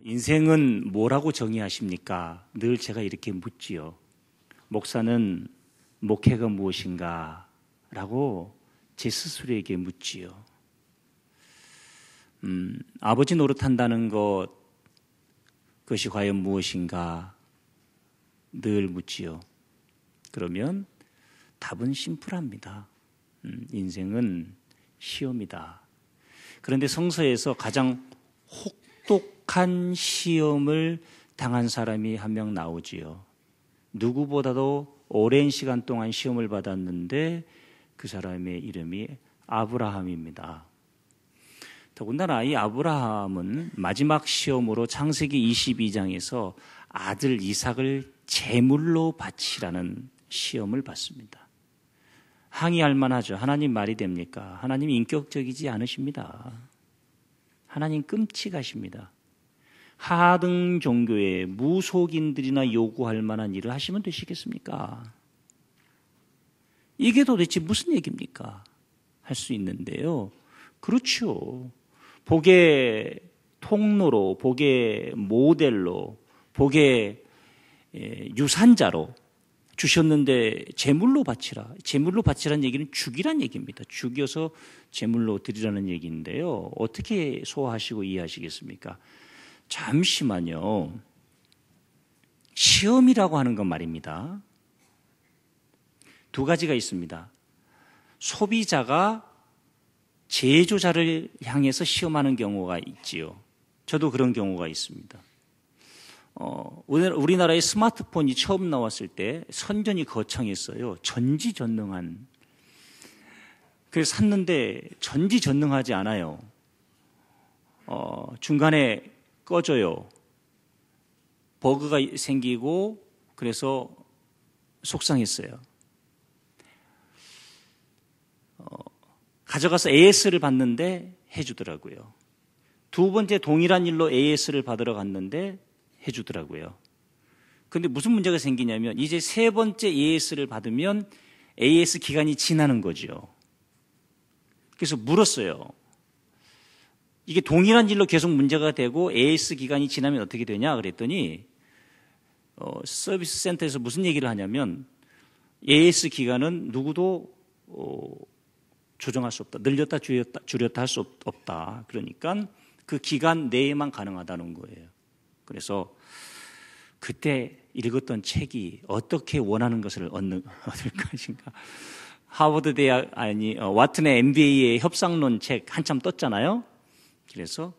인생은 뭐라고 정의하십니까? 늘 제가 이렇게 묻지요. 목사는 목회가 무엇인가? 라고 제 스스로에게 묻지요. 아버지 노릇한다는 그것이 과연 무엇인가? 늘 묻지요. 그러면 답은 심플합니다. 인생은 시험이다. 그런데 성서에서 가장 혹독한 시험을 당한 사람이 한 명 나오지요. 누구보다도 오랜 시간 동안 시험을 받았는데 그 사람의 이름이 아브라함입니다. 더군다나 이 아브라함은 마지막 시험으로 창세기 22장에서 아들 이삭을 제물로 바치라는 시험을 받습니다. 항의할 만하죠. 하나님 말이 됩니까? 하나님 인격적이지 않으십니다. 하나님 끔찍하십니다. 하등 종교의 무속인들이나 요구할 만한 일을 하시면 되시겠습니까? 이게 도대체 무슨 얘기입니까? 할 수 있는데요. 그렇죠. 복의 통로로, 복의 모델로, 복의 유산자로 주셨는데 제물로 바치라. 제물로 바치라는 얘기는 죽이란 얘기입니다. 죽여서 제물로 드리라는 얘기인데요. 어떻게 소화하시고 이해하시겠습니까? 잠시만요. 시험이라고 하는 건 말입니다. 두 가지가 있습니다. 소비자가 제조자를 향해서 시험하는 경우가 있지요. 저도 그런 경우가 있습니다. 우리나라의 스마트폰이 처음 나왔을 때 선전이 거창했어요. 전지전능한. 그래서 샀는데 전지전능하지 않아요. 중간에 꺼져요. 버그가 생기고 그래서 속상했어요. 가져가서 AS를 받는데 해주더라고요. 두 번째 동일한 일로 AS를 받으러 갔는데 해주더라고요. 그런데 무슨 문제가 생기냐면 이제 세 번째 AS를 받으면 AS 기간이 지나는 거죠. 그래서 물었어요. 이게 동일한 일로 계속 문제가 되고 AS 기간이 지나면 어떻게 되냐 그랬더니 서비스 센터에서 무슨 얘기를 하냐면 AS 기간은 누구도 조정할 수 없다. 늘렸다 줄였다 할 수 없다. 그러니까 그 기간 내에만 가능하다는 거예요. 그래서 그때 읽었던 책이 어떻게 원하는 것을 얻을 것인가. 하버드 대학 와튼의 MBA의 협상론 책 한참 떴잖아요. 그래서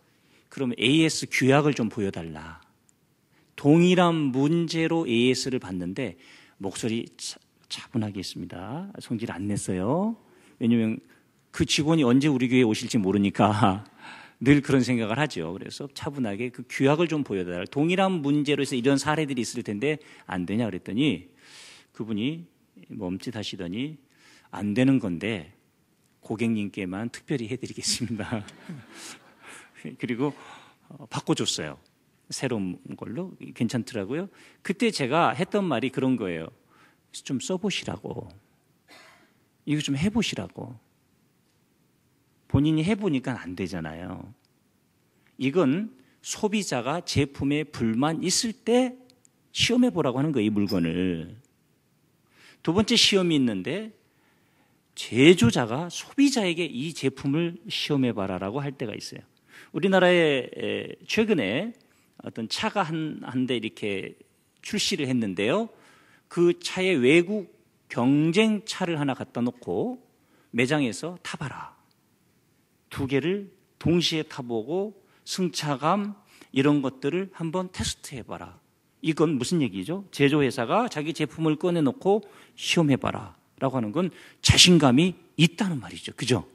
그러면 AS 규약을 좀 보여달라. 동일한 문제로 AS를 받는데 목소리 차분하게 했습니다. 성질 안 냈어요. 왜냐하면 그 직원이 언제 우리 교회에 오실지 모르니까 늘 그런 생각을 하죠. 그래서 차분하게 그 규약을 좀 보여달라. 동일한 문제로 해서 이런 사례들이 있을 텐데 안 되냐 그랬더니 그분이 멈칫하시더니 안 되는 건데 고객님께만 특별히 해드리겠습니다. 그리고 바꿔줬어요. 새로운 걸로. 괜찮더라고요. 그때 제가 했던 말이 그런 거예요. 좀 써보시라고. 이거 좀 해보시라고. 본인이 해보니까 안 되잖아요. 이건 소비자가 제품에 불만 있을 때 시험해보라고 하는 거예요. 이 물건을. 두 번째 시험이 있는데 제조자가 소비자에게 이 제품을 시험해봐라라고 할 때가 있어요. 우리나라에 최근에 어떤 차가 한 대 이렇게 출시를 했는데요. 그 차에 외국 경쟁차를 하나 갖다 놓고 매장에서 타봐라. 두 개를 동시에 타보고 승차감 이런 것들을 한번 테스트해봐라. 이건 무슨 얘기죠? 제조회사가 자기 제품을 꺼내놓고 시험해봐라 라고 하는 건 자신감이 있다는 말이죠. 그죠?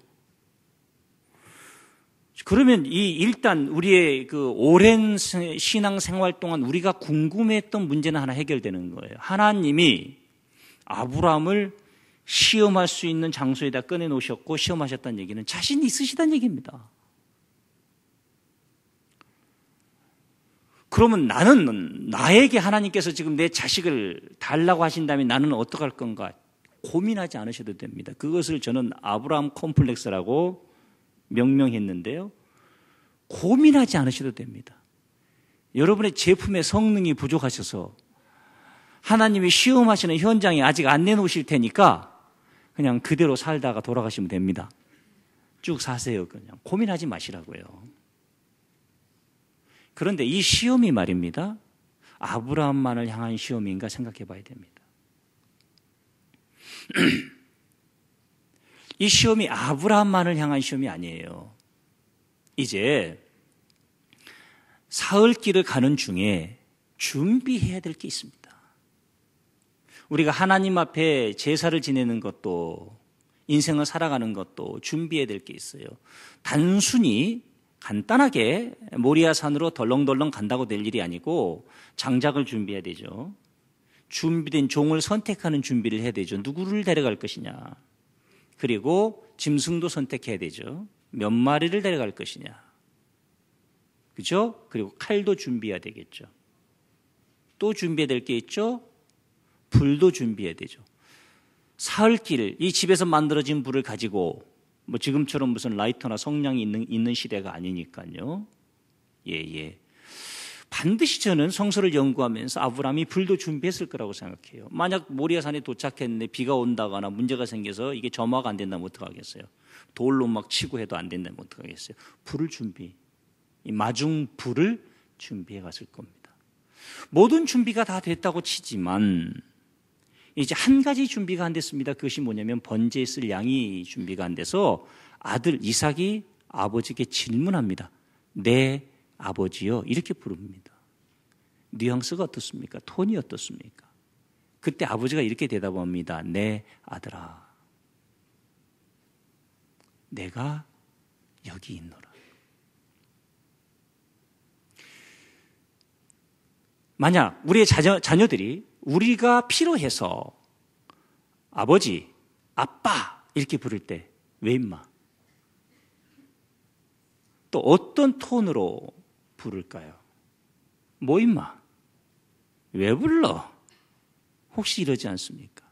그러면 일단 우리의 그 오랜 신앙 생활 동안 우리가 궁금했던 문제는 하나 해결되는 거예요. 하나님이 아브라함을 시험할 수 있는 장소에다 꺼내놓으셨고 시험하셨다는 얘기는 자신 있으시다는 얘기입니다. 그러면 나에게 하나님께서 지금 내 자식을 달라고 하신다면 나는 어떡할 건가 고민하지 않으셔도 됩니다. 그것을 저는 아브라함 콤플렉스라고 명명했는데요. 고민하지 않으셔도 됩니다. 여러분의 제품의 성능이 부족하셔서 하나님이 시험하시는 현장에 아직 안 내놓으실 테니까 그냥 그대로 살다가 돌아가시면 됩니다. 쭉 사세요. 그냥 고민하지 마시라고요. 그런데 이 시험이 말입니다. 아브라함만을 향한 시험인가 생각해 봐야 됩니다. 이 시험이 아브라함만을 향한 시험이 아니에요. 이제 사흘길을 가는 중에 준비해야 될 게 있습니다. 우리가 하나님 앞에 제사를 지내는 것도 인생을 살아가는 것도 준비해야 될 게 있어요. 단순히 간단하게 모리아산으로 덜렁덜렁 간다고 될 일이 아니고 장작을 준비해야 되죠. 준비된 종을 선택하는 준비를 해야 되죠. 누구를 데려갈 것이냐. 그리고 짐승도 선택해야 되죠. 몇 마리를 데려갈 것이냐. 그죠? 그리고 칼도 준비해야 되겠죠. 또 준비해야 될 게 있죠. 불도 준비해야 되죠. 사흘길, 이 집에서 만들어진 불을 가지고 뭐 지금처럼 무슨 라이터나 성냥이 있는 시대가 아니니까요. 예. 반드시 저는 성서를 연구하면서 아브라함이 불도 준비했을 거라고 생각해요. 만약 모리아산에 도착했는데 비가 온다거나 문제가 생겨서 이게 점화가 안 된다면 어떡하겠어요? 돌로 막 치고 해도 안 된다면 어떡하겠어요? 불을 준비, 이 마중 불을 준비해 갔을 겁니다. 모든 준비가 다 됐다고 치지만 이제 한 가지 준비가 안 됐습니다. 그것이 뭐냐면 번제에 쓸 양이 준비가 안 돼서 아들 이삭이 아버지께 질문합니다. 내 아버지요? 이렇게 부릅니다. 뉘앙스가 어떻습니까? 톤이 어떻습니까? 그때 아버지가 이렇게 대답합니다. 내 아들아, 내가 여기 있노라. 만약 우리의 자녀들이 우리가 필요해서 아버지, 아빠 이렇게 부를 때 왜 임마? 또 어떤 톤으로 부를까요? 뭐 임마? 왜 불러? 혹시 이러지 않습니까?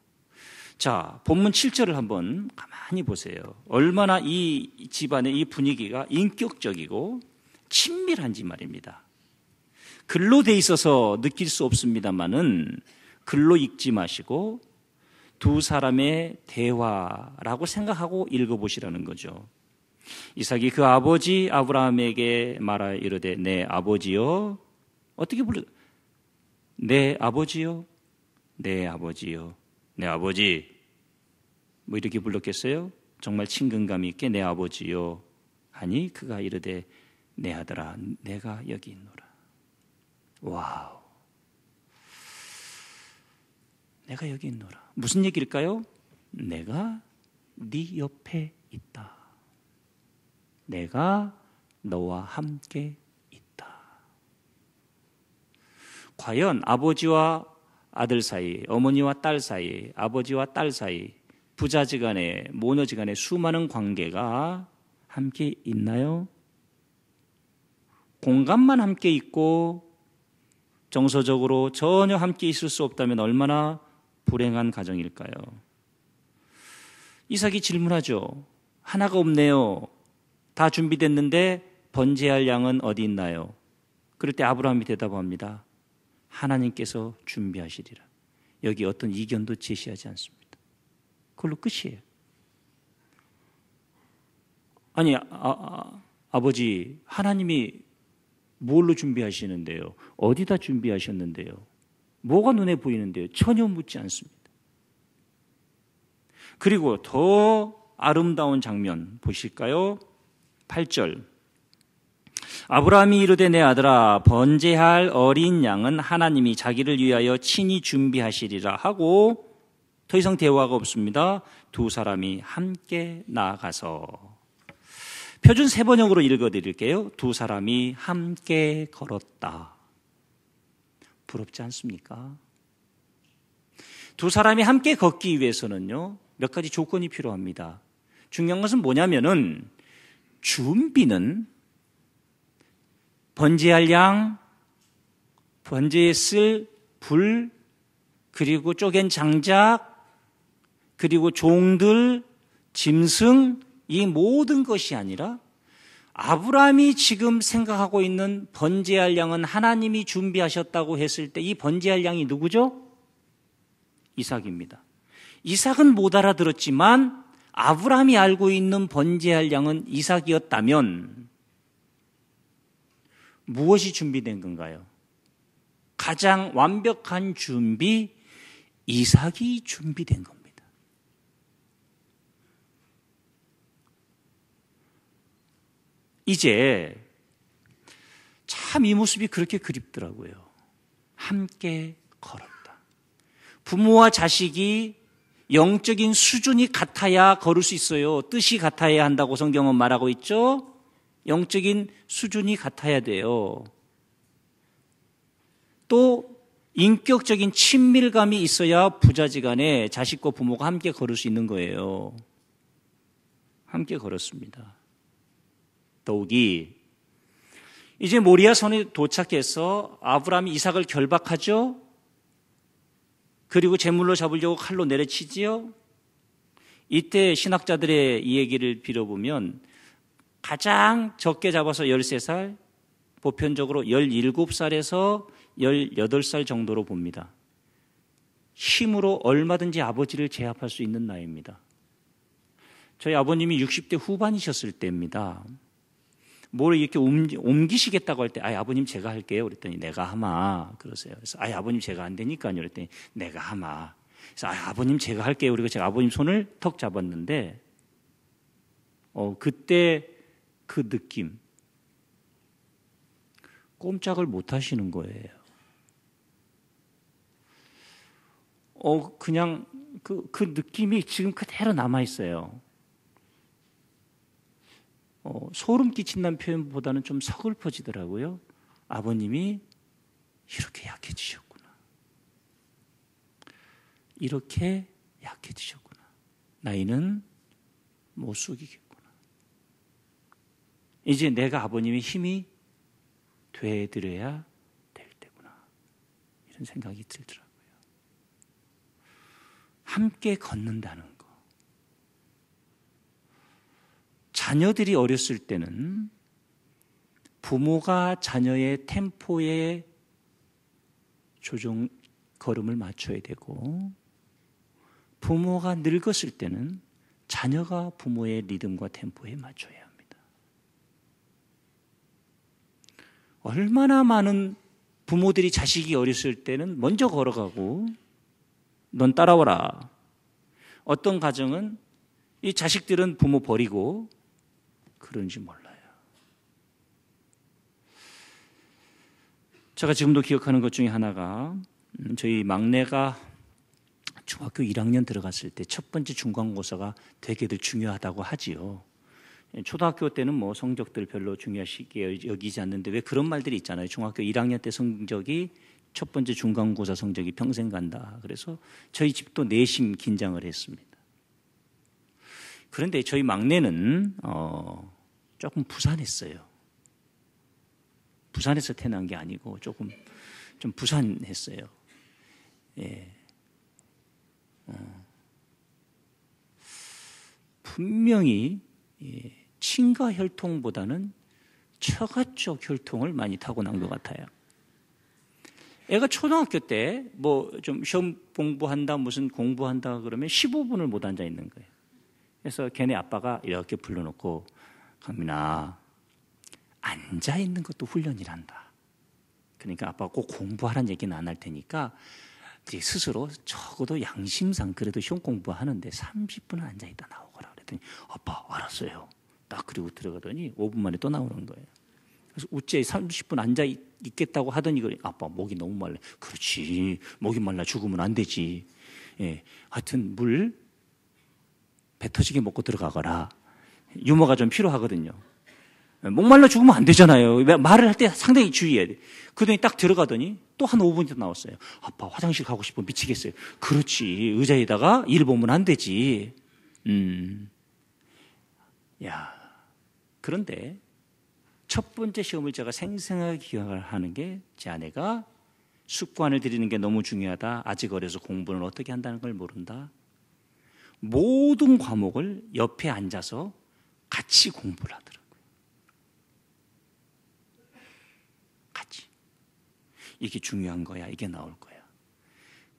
자, 본문 7절을 한번 가만히 보세요. 얼마나 이 집안의 이 분위기가 인격적이고 친밀한지 말입니다. 글로 돼 있어서 느낄 수 없습니다만은 글로 읽지 마시고 두 사람의 대화라고 생각하고 읽어보시라는 거죠. 이삭이 그 아버지 아브라함에게 말하여 이르되 내 아버지요. 어떻게 불러? 내 아버지요. 내 아버지요. 내 아버지. 뭐 이렇게 불렀겠어요? 정말 친근감 있게 내 아버지요. 하니 그가 이르되 내 아들아 내가 여기 있노라. 와우. 내가 여기 있노라. 무슨 얘기일까요? 내가 네 옆에 있다. 내가 너와 함께 있다. 과연 아버지와 아들 사이, 어머니와 딸 사이, 아버지와 딸 사이, 부자지간에, 모녀지간에 수많은 관계가 함께 있나요? 공간만 함께 있고 정서적으로 전혀 함께 있을 수 없다면 얼마나 불행한 가정일까요? 이삭이 질문하죠. 하나가 없네요. 다 준비됐는데 번제할 양은 어디 있나요? 그럴 때 아브라함이 대답합니다. 하나님께서 준비하시리라. 여기 어떤 이견도 제시하지 않습니다. 그걸로 끝이에요. 아니, 아버지, 하나님이 뭘로 준비하시는데요? 어디다 준비하셨는데요? 뭐가 눈에 보이는데요? 전혀 묻지 않습니다. 그리고 더 아름다운 장면 보실까요? 8절. 아브라함이 이르되 내 아들아 번제할 어린 양은 하나님이 자기를 위하여 친히 준비하시리라 하고 더 이상 대화가 없습니다. 두 사람이 함께 나아가서 표준 세번역으로 읽어드릴게요. 두 사람이 함께 걸었다. 부럽지 않습니까? 두 사람이 함께 걷기 위해서는요, 몇 가지 조건이 필요합니다. 중요한 것은 뭐냐면은 준비는 번제할 양, 번제에 쓸 불, 그리고 쪼갠 장작, 그리고 종들, 짐승, 이 모든 것이 아니라 아브라함이 지금 생각하고 있는 번제할 양은 하나님이 준비하셨다고 했을 때 이 번제할 양이 누구죠? 이삭입니다. 이삭은 못 알아들었지만 아브라함이 알고 있는 번제할 양은 이삭이었다면 무엇이 준비된 건가요? 가장 완벽한 준비, 이삭이 준비된 겁니다. 이제 참 이 모습이 그렇게 그립더라고요. 함께 걸었다. 부모와 자식이 영적인 수준이 같아야 걸을 수 있어요. 뜻이 같아야 한다고 성경은 말하고 있죠. 영적인 수준이 같아야 돼요. 또 인격적인 친밀감이 있어야 부자지간에 자식과 부모가 함께 걸을 수 있는 거예요. 함께 걸었습니다. 더욱이 이제 모리아 산에 도착해서 아브라함이 이삭을 결박하죠. 그리고 제물로 잡으려고 칼로 내려치지요. 이때 신학자들의 이 얘기를 빌어보면 가장 적게 잡아서 13살, 보편적으로 17살에서 18살 정도로 봅니다. 힘으로 얼마든지 아버지를 제압할 수 있는 나이입니다. 저희 아버님이 60대 후반이셨을 때입니다. 뭘 이렇게 옮기시겠다고 할 때, 아버님 제가 할게요. 그랬더니 내가 하마. 그러세요. 그래서 아버님 제가 안 되니까요. 그랬더니 내가 하마. 그래서 아버님 제가 할게요. 그리고 제가 아버님 손을 턱 잡았는데, 그때 그 느낌, 꼼짝을 못 하시는 거예요. 그냥 그 느낌이 지금 그대로 남아 있어요. 소름 끼친다는 표현보다는 좀 서글퍼지더라고요. 아버님이 이렇게 약해지셨구나. 이렇게 약해지셨구나. 나이는 못 속이겠구나. 이제 내가 아버님의 힘이 되드려야 될 때구나. 이런 생각이 들더라고요. 함께 걷는다는 거. 자녀들이 어렸을 때는 부모가 자녀의 템포에 걸음을 맞춰야 되고, 부모가 늙었을 때는 자녀가 부모의 리듬과 템포에 맞춰야 합니다. 얼마나 많은 부모들이 자식이 어렸을 때는 먼저 걸어가고 넌 따라와라. 어떤 가정은 이 자식들은 부모 버리고 그런지 몰라요. 제가 지금도 기억하는 것 중에 하나가, 저희 막내가 중학교 1학년 들어갔을 때 첫 번째 중간고사가 되게도 중요하다고 하지요. 초등학교 때는 뭐 성적들 별로 중요하시게 여기지 않는데 왜 그런 말들이 있잖아요. 중학교 1학년 때 성적이 첫 번째 중간고사 성적이 평생 간다. 그래서 저희 집도 내심 긴장을 했습니다. 그런데 저희 막내는 조금 부산했어요. 부산에서 태어난 게 아니고 조금 좀 부산했어요. 예. 분명히 친가 혈통보다는 처가 쪽 혈통을 많이 타고난 것 같아요. 애가 초등학교 때 뭐 좀 시험 공부한다, 무슨 공부한다 그러면 15분을 못 앉아 있는 거예요. 그래서 걔네 아빠가 이렇게 불러놓고, 강민아, 앉아 있는 것도 훈련이란다. 그러니까 아빠가 꼭 공부하라는 얘기는 안 할 테니까 이제 스스로 적어도 양심상 그래도 시험 공부하는데 30분은 앉아 있다 나오거라. 그랬더니 아빠 알았어요. 딱 그리고 들어가더니 5분 만에 또 나오는 거예요. 그래서 우째 30분 앉아 있겠다고 하더니 아빠 목이 너무 말라. 그렇지, 목이 말라 죽으면 안 되지. 예, 하여튼 물 배 터지게 먹고 들어가거라. 유머가 좀 필요하거든요. 목말라 죽으면 안 되잖아요. 말을 할 때 상당히 주의해야 돼. 그러더니 딱 들어가더니 또 한 5분 더 나왔어요. 아빠 화장실 가고 싶어 미치겠어요. 그렇지, 의자에다가 일 보면 안 되지. 야, 그런데 첫 번째 시험을 제가 생생하게 기억을 하는 게, 제 아내가 습관을 들이는 게 너무 중요하다. 아직 어려서 공부는 어떻게 한다는 걸 모른다. 모든 과목을 옆에 앉아서 같이 공부를 하더라고요. 이게 중요한 거야. 이게 나올 거야.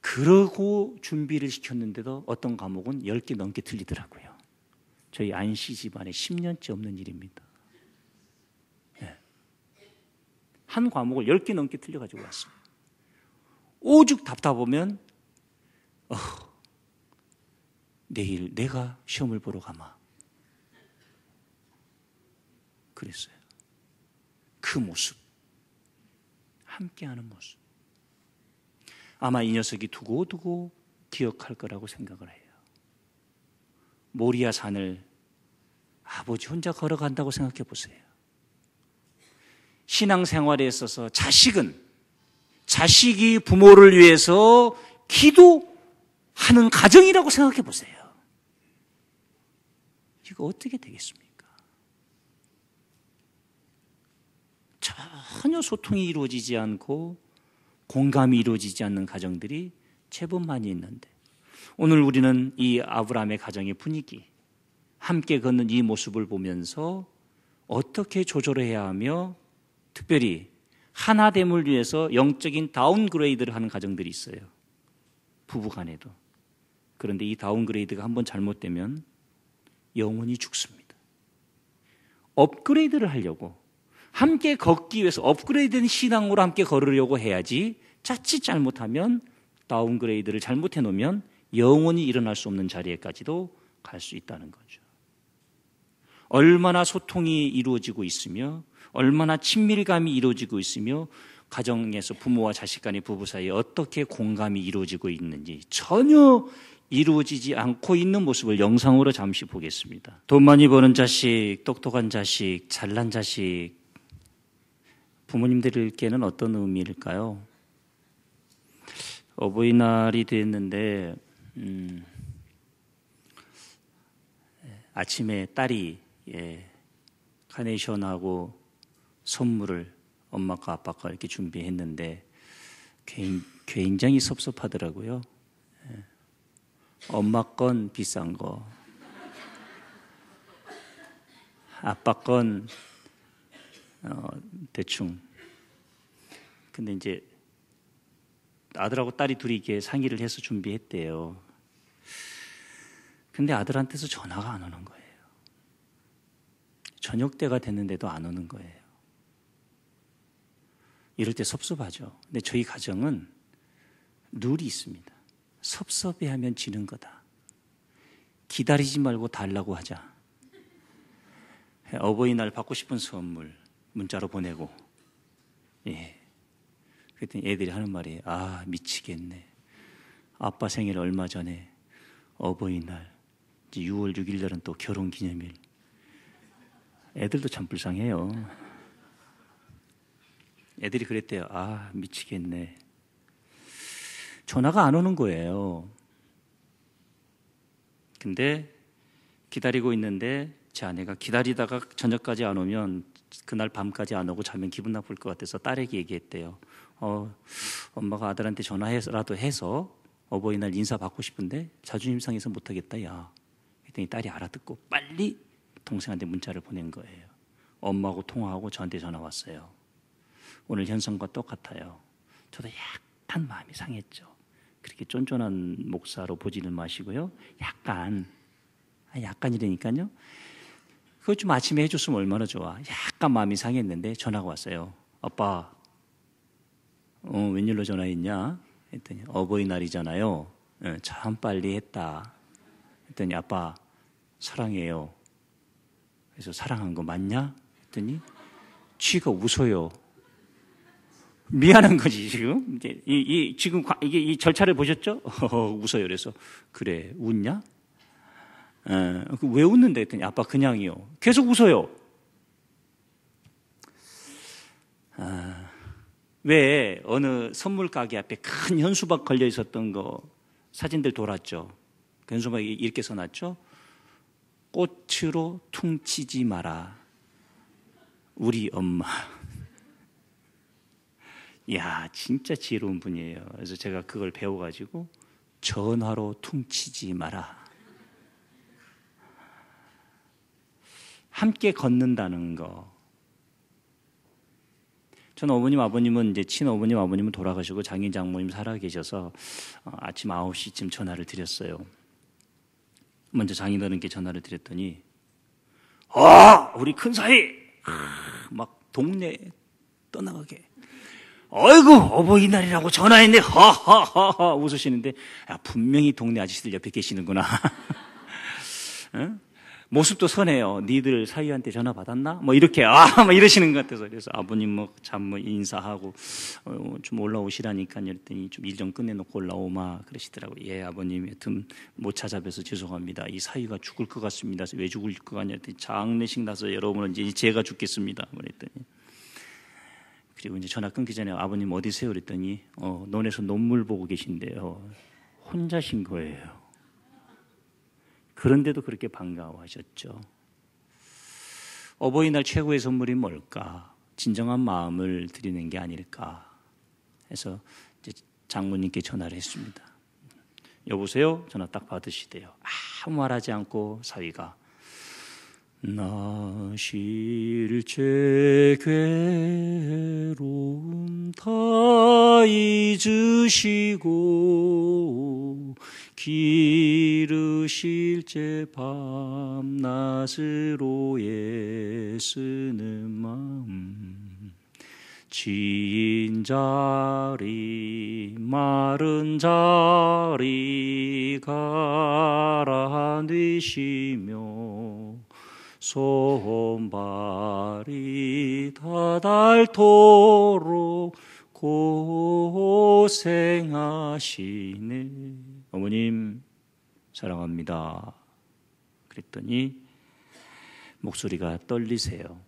그러고 준비를 시켰는데도 어떤 과목은 10개 넘게 틀리더라고요. 저희 안씨 집안에 10년째 없는 일입니다. 네. 한 과목을 10개 넘게 틀려가지고 왔어요. 오죽 답답하면 내일 내가 시험을 보러 가마. 그랬어요. 그 모습, 함께하는 모습. 아마 이 녀석이 두고두고 기억할 거라고 생각을 해요. 모리아 산을 아버지 혼자 걸어간다고 생각해 보세요. 신앙생활에 있어서 자식이 부모를 위해서 기도하는 가정이라고 생각해 보세요. 이거 어떻게 되겠습니까? 전혀 소통이 이루어지지 않고 공감이 이루어지지 않는 가정들이 제법 많이 있는데, 오늘 우리는 이 아브라함의 가정의 분위기, 함께 걷는 이 모습을 보면서 어떻게 조절을 해야 하며, 특별히 하나됨을 위해서 영적인 다운그레이드를 하는 가정들이 있어요. 부부간에도. 그런데 이 다운그레이드가 한번 잘못되면 영혼이 죽습니다. 업그레이드를 하려고, 함께 걷기 위해서 업그레이드된 신앙으로 함께 걸으려고 해야지, 자칫 잘못하면, 다운그레이드를 잘못해 놓으면 영원히 일어날 수 없는 자리에까지도 갈 수 있다는 거죠. 얼마나 소통이 이루어지고 있으며, 얼마나 친밀감이 이루어지고 있으며, 가정에서 부모와 자식 간의 부부 사이에 어떻게 공감이 이루어지고 있는지 전혀 이루어지지 않고 있는 모습을 영상으로 잠시 보겠습니다. 돈 많이 버는 자식, 똑똑한 자식, 잘난 자식, 부모님들께는 어떤 의미일까요? 어버이날이 됐는데 아침에 딸이 카네이션하고 선물을 엄마과 아빠가 이렇게 준비했는데 굉장히 섭섭하더라고요. 엄마 건 비싼 거, 아빠 건 대충. 근데 이제 아들하고 딸이 둘이 이렇게 상의를 해서 준비했대요. 근데 아들한테서 전화가 안 오는 거예요. 저녁 때가 됐는데도 안 오는 거예요. 이럴 때 섭섭하죠. 근데 저희 가정은 룰이 있습니다. 섭섭해하면 지는 거다. 기다리지 말고 달라고 하자. 어버이날 받고 싶은 선물 문자로 보내고, 그랬더니 애들이 하는 말이, 미치겠네. 아빠 생일 얼마 전에 어버이날, 이제 6월 6일 날은 또 결혼기념일. 애들도 참 불쌍해요. 애들이 그랬대요. 미치겠네. 전화가 안 오는 거예요. 근데 기다리고 있는데 제 아내가 기다리다가 저녁까지 안 오면, 그날 밤까지 안 오고 자면 기분 나쁠 것 같아서 딸에게 얘기했대요. 엄마가 아들한테 전화해서라도 해서 어버이날 인사 받고 싶은데 자존심 상해서 못하겠다, 야. 그랬더니 딸이 알아듣고 빨리 동생한테 문자를 보낸 거예요. 엄마하고 통화하고 저한테 전화 왔어요. 오늘 현상과 똑같아요. 저도 약간 마음이 상했죠. 그렇게 쫀쫀한 목사로 보지는 마시고요. 약간이라니까요. 그거 좀 아침에 해줬으면 얼마나 좋아. 약간 마음이 상했는데 전화가 왔어요. 아빠, 웬일로 전화했냐? 했더니 어버이날이잖아요. 참 빨리 했다. 했더니 아빠 사랑해요. 그래서 사랑한 거 맞냐? 했더니 쥐가 웃어요. 미안한 거지 지금. 이제 지금 이게 이 절차를 보셨죠? 웃어요. 그래서 그래 웃냐? 왜 웃는데? 했더니 아빠 그냥이요. 계속 웃어요. 왜 어느 선물 가게 앞에 큰 현수막 걸려 있었던 거 사진들 돌았죠. 그 현수막이 이렇게 써놨죠. 꽃으로 퉁치지 마라. 우리 엄마. 이야, 진짜 지혜로운 분이에요. 그래서 제가 그걸 배워가지고 전화로 퉁치지 마라. 함께 걷는다는 거. 저는 어머님, 아버님은 이제 친어머님, 아버님은 돌아가시고 장인, 장모님 살아 계셔서 아침 9시쯤 전화를 드렸어요. 먼저 장인어른께 전화를 드렸더니 우리 큰사위 막 동네 떠나가게 아이고 어버이날이라고 전화했네 하하하하 웃으시는데 분명히 동네 아저씨들 옆에 계시는구나. 응? 모습도 선해요. 니들 사위한테 전화 받았나? 뭐 이렇게 뭐 이러시는 것 같아서 그래서 아버님 참 인사하고 좀 올라오시라니까 그랬더니 좀 일 좀 끝내놓고 올라오마 그러시더라고요. 예 아버님 여튼 못 찾아뵈서 죄송합니다. 이 사위가 죽을 것 같습니다. 왜 죽을 것 같냐 했더니 장례식 나서 여러분은 이제 제가 죽겠습니다. 그랬더니 그리고 이제 전화 끊기 전에 아버님 어디세요? 그랬더니 논에서 논물 보고 계신데요. 혼자신 거예요. 그런데도 그렇게 반가워하셨죠. 어버이날 최고의 선물이 뭘까? 진정한 마음을 드리는 게 아닐까 해서 이제 장모님께 전화를 했습니다. 여보세요? 전화 딱 받으시대요. 아무 말하지 않고 사위가 나 실제 괴로움 다 잊으시고 기르실 제 밤낮으로 애쓰는 마음 지인 자리 마른 자리 가라앉으시며 손발이 다닳도록 고생하시네. 어머님 사랑합니다. 그랬더니 목소리가 떨리세요.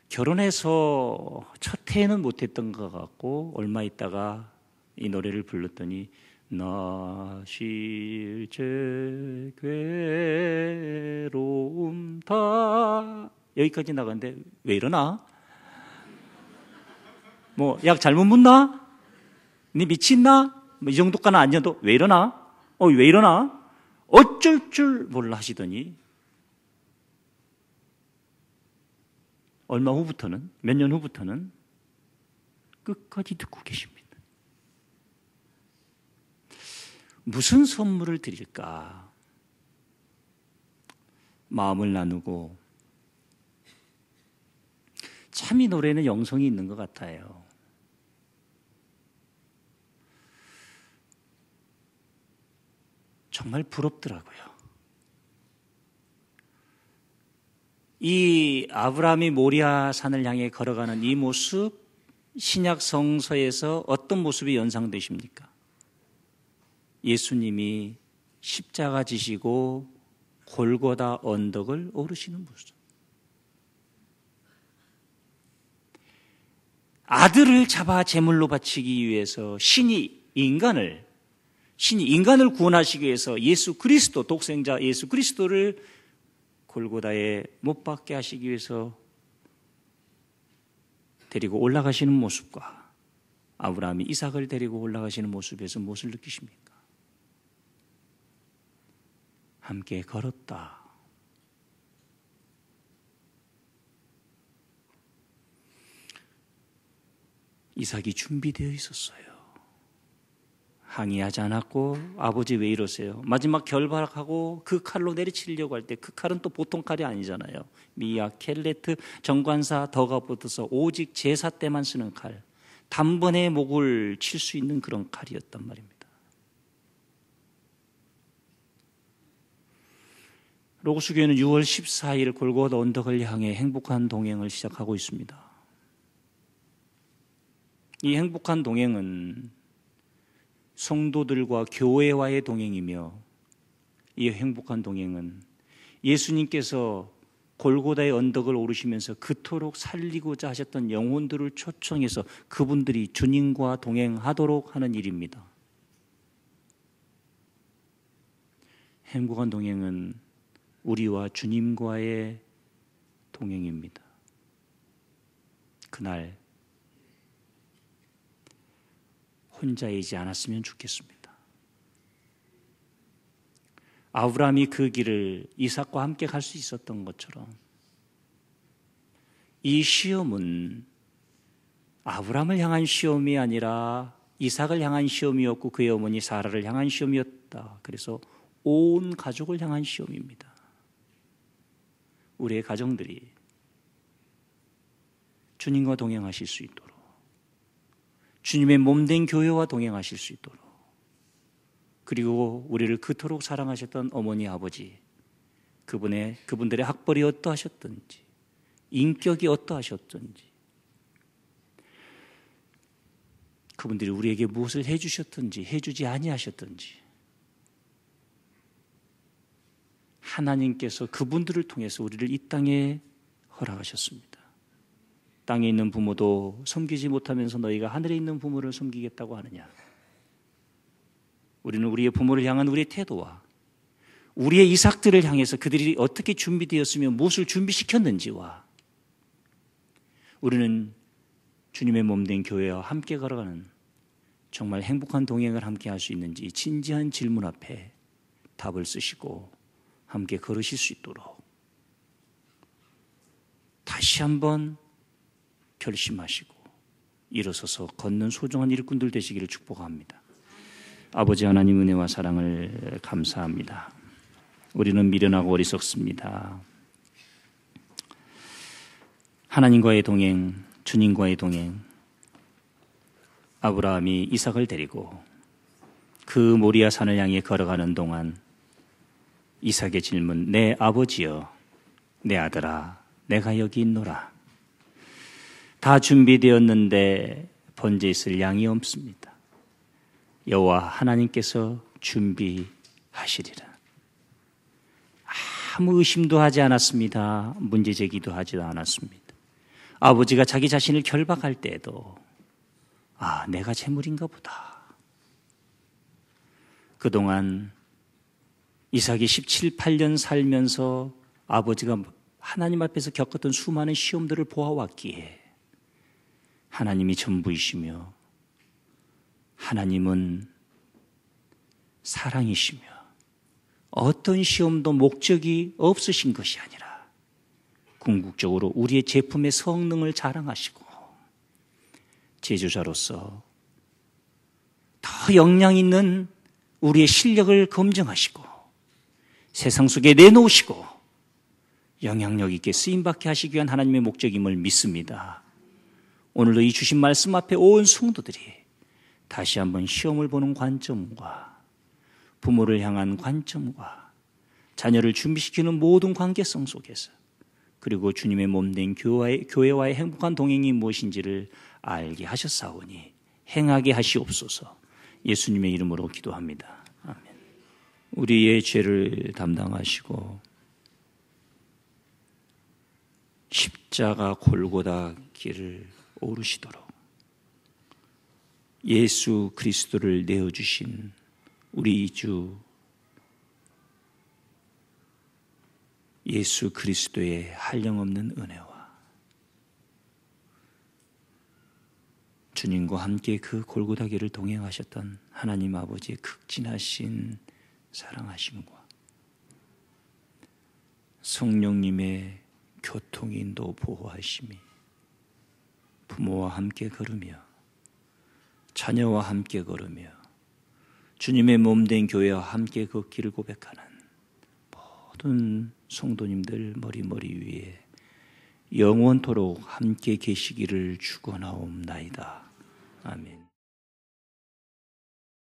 결혼해서 첫 해는 못했던 것 같고 얼마 있다가 이 노래를 불렀더니 나 실제 괴로움 다 여기까지 나가는데 왜 이러나? 뭐 약 잘못 묻나? 니 미친나? 뭐 이 정도까지는 아니어도 왜 이러나? 왜 이러나? 어쩔 줄 몰라 하시더니 얼마 후부터는 몇 년 후부터는 끝까지 듣고 계십니다. 무슨 선물을 드릴까? 마음을 나누고 참 이 노래는 영성이 있는 것 같아요. 정말 부럽더라고요. 이 아브라함이 모리아 산을 향해 걸어가는 이 모습 신약 성서에서 어떤 모습이 연상되십니까? 예수님이 십자가 지시고 골고다 언덕을 오르시는 모습. 아들을 잡아 제물로 바치기 위해서 신이 인간을 구원하시기 위해서 예수 그리스도 독생자 예수 그리스도를 골고다에 못 박게 하시기 위해서 데리고 올라가시는 모습과 아브라함이 이삭을 데리고 올라가시는 모습에서 무엇을 느끼십니까? 함께 걸었다. 이삭이 준비되어 있었어요. 항의하지 않았고 아버지 왜 이러세요? 마지막 결박하고 그 칼로 내리치려고 할 때 그 칼은 또 보통 칼이 아니잖아요. 미아, 켈레트, 정관사, 덕가 붙어서 오직 제사 때만 쓰는 칼. 단번에 목을 칠 수 있는 그런 칼이었단 말입니다. 로고스 교회는 6월 14일 골고다 언덕을 향해 행복한 동행을 시작하고 있습니다. 이 행복한 동행은 성도들과 교회와의 동행이며 이 행복한 동행은 예수님께서 골고다의 언덕을 오르시면서 그토록 살리고자 하셨던 영혼들을 초청해서 그분들이 주님과 동행하도록 하는 일입니다. 행복한 동행은 우리와 주님과의 동행입니다. 그날 혼자이지 않았으면 좋겠습니다. 아브라함이 그 길을 이삭과 함께 갈 수 있었던 것처럼 이 시험은 아브라함을 향한 시험이 아니라 이삭을 향한 시험이었고 그의 어머니 사라를 향한 시험이었다. 그래서 온 가족을 향한 시험입니다. 우리의 가정들이 주님과 동행하실 수 있도록, 주님의 몸된 교회와 동행하실 수 있도록, 그리고 우리를 그토록 사랑하셨던 어머니 아버지, 그분들의 학벌이 어떠하셨던지, 인격이 어떠하셨던지, 그분들이 우리에게 무엇을 해주셨던지 해주지 아니하셨던지, 하나님께서 그분들을 통해서 우리를 이 땅에 허락하셨습니다. 땅에 있는 부모도 섬기지 못하면서 너희가 하늘에 있는 부모를 섬기겠다고 하느냐? 우리는 우리의 부모를 향한 우리의 태도와 우리의 이삭들을 향해서 그들이 어떻게 준비되었으며 무엇을 준비시켰는지와 우리는 주님의 몸된 교회와 함께 걸어가는 정말 행복한 동행을 함께 할 수 있는지 진지한 질문 앞에 답을 쓰시고 함께 걸으실 수 있도록 다시 한번 결심하시고 일어서서 걷는 소중한 일꾼들 되시기를 축복합니다. 아버지 하나님 은혜와 사랑을 감사합니다. 우리는 미련하고 어리석습니다. 하나님과의 동행, 주님과의 동행, 아브라함이 이삭을 데리고 그 모리아 산을 향해 걸어가는 동안 이삭의 질문, 내 아버지여, 내 아들아, 내가 여기 있노라. 다 준비되었는데 번제 있을 양이 없습니다. 여호와 하나님께서 준비하시리라. 아무 의심도 하지 않았습니다. 문제 제기도 하지도 않았습니다. 아버지가 자기 자신을 결박할 때에도 내가 재물인가 보다. 그동안 이삭이 17, 18년 살면서 아버지가 하나님 앞에서 겪었던 수많은 시험들을 보아왔기에 하나님이 전부이시며 하나님은 사랑이시며 어떤 시험도 목적이 없으신 것이 아니라 궁극적으로 우리의 제품의 성능을 자랑하시고 제조자로서 더 역량 있는 우리의 실력을 검증하시고 세상 속에 내놓으시고 영향력 있게 쓰임받게 하시기 위한 하나님의 목적임을 믿습니다. 오늘도 이 주신 말씀 앞에 온 성도들이 다시 한번 시험을 보는 관점과 부모를 향한 관점과 자녀를 준비시키는 모든 관계성 속에서 그리고 주님의 몸된 교회와의 행복한 동행이 무엇인지를 알게 하셨사오니 행하게 하시옵소서. 예수님의 이름으로 기도합니다. 아멘. 우리의 죄를 담당하시고 십자가 골고다 길을 오르시도록 예수 그리스도를 내어주신 우리 주 예수 그리스도의 한량없는 은혜와 주님과 함께 그 골고다 길을 동행하셨던 하나님 아버지의 극진하신 사랑하심과 성령님의 교통인도 보호하심이 부모와 함께 걸으며 자녀와 함께 걸으며 주님의 몸된 교회와 함께 그 길을 고백하는 모든 성도님들 머리 위에 영원토록 함께 계시기를 축원하옵나이다. 아멘.